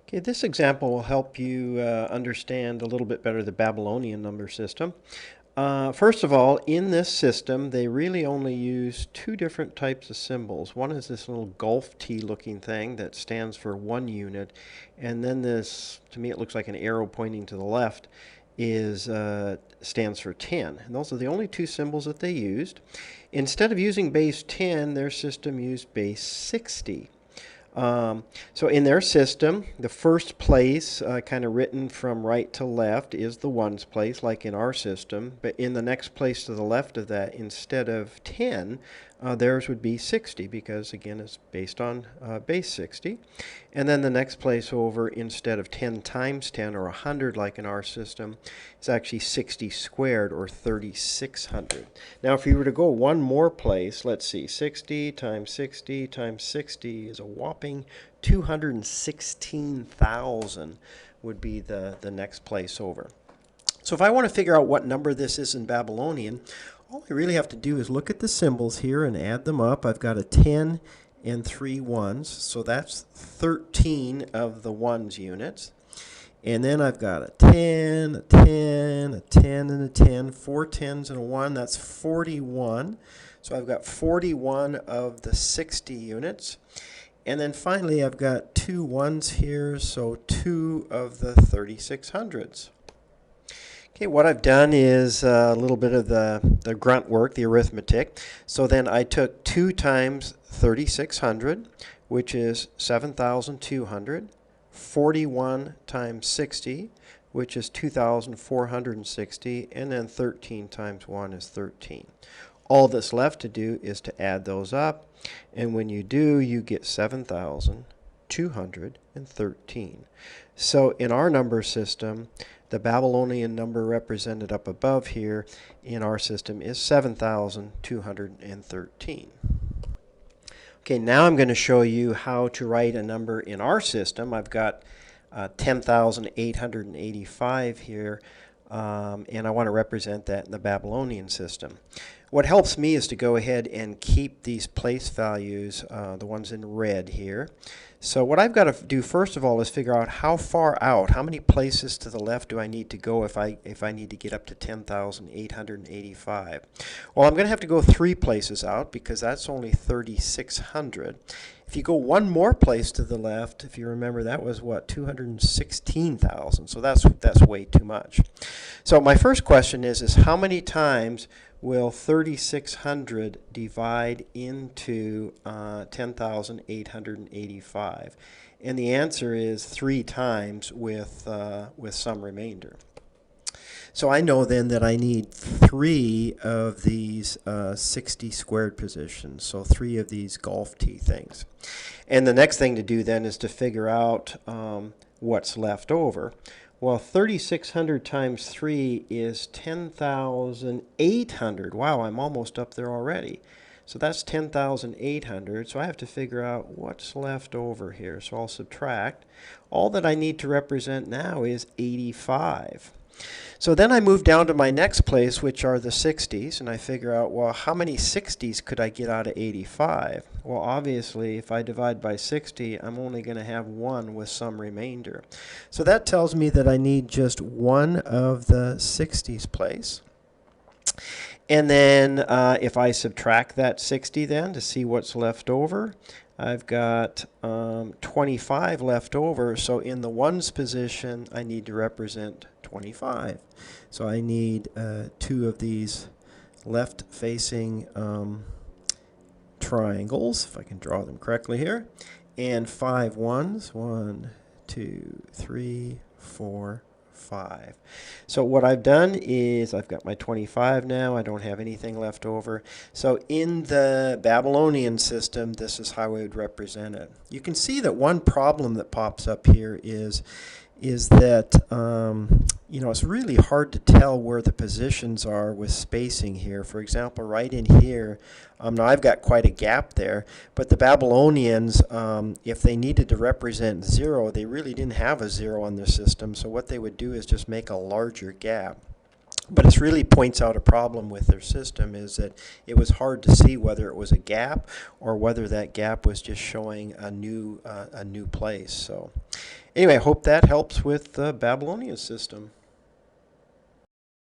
Okay, this example will help you understand a little bit better the Babylonian number system. First of all, in this system, they really only use two different types of symbols. One is this little Gulf T looking thing that stands for 1 unit, and then this, to me it looks like an arrow pointing to the left, is stands for 10. And those are the only two symbols that they used. Instead of using base 10, their system used base 60. So in their system, the first place, kind of written from right to left, is the ones place, like in our system. But in the next place to the left of that, instead of 10, theirs would be 60, because again, it's based on base 60. And then the next place over, instead of 10 times 10, or 100 like in our system, is actually 60 squared, or 3600. Now if you were to go one more place, let's see, 60 times 60 times 60 is a whopping 216,000 would be the next place over. So if I want to figure out what number this is in Babylonian, all I really have to do is look at the symbols here and add them up. I've got a 10 and 3 ones, so that's 13 of the ones units. And then I've got a 10, a 10, a 10, and a 10, 4 tens and a 1, that's 41. So I've got 41 of the 60 units. And then finally I've got 2 ones here, so 2 of the 3600s. Okay, what I've done is a little bit of the grunt work, the arithmetic. So then I took 2 times 3600, which is 7,200, 41 times 60, which is 2,460, and then 13 times 1 is 13. All that's left to do is to add those up, and when you do, you get 7,213. So in our number system, the Babylonian number represented up above here in our system is 7,213. Okay, now I'm going to show you how to write a number in our system. I've got 10,885 here, and I want to represent that in the Babylonian system. What helps me is to go ahead and keep these place values, the ones in red here. So what I've got to do first of all is figure out how far out, how many places to the left do I need to go if I need to get up to 10,885. Well, I'm going to have to go 3 places out because that's only 3,600. If you go one more place to the left, if you remember, that was what, 216,000. So that's way too much. So my first question is how many times will 3,600 divide into 10,885? And the answer is 3 times with some remainder. So I know then that I need 3 of these 60 squared positions, so 3 of these Gulf T things. And the next thing to do then is to figure out what's left over. Well, 3,600 times 3 is 10,800. Wow, I'm almost up there already. So that's 10,800. So I have to figure out what's left over here. So I'll subtract. All that I need to represent now is 85. So then I move down to my next place, which are the 60s, and I figure out, well, how many 60s could I get out of 85? Well, obviously, if I divide by 60, I'm only going to have 1 with some remainder. So that tells me that I need just 1 of the 60s place. And then if I subtract that 60 then to see what's left over, I've got 25 left over. So in the ones position, I need to represent 25. So I need 2 of these left-facing triangles, if I can draw them correctly here, and 5 ones. 1, 2, 3, 4, 5. So what I've done is I've got my 25 now. I don't have anything left over. So in the Babylonian system, this is how we would represent it. You can see that one problem that pops up here is that it's really hard to tell where the positions are with spacing here. For example, right in here, now I've got quite a gap there, but the Babylonians, if they needed to represent 0, they really didn't have a 0 on their system, so what they would do is just make a larger gap. But it really points out a problem with their system, is that it was hard to see whether it was a gap or whether that gap was just showing a new place. So anyway, I hope that helps with the Babylonian system.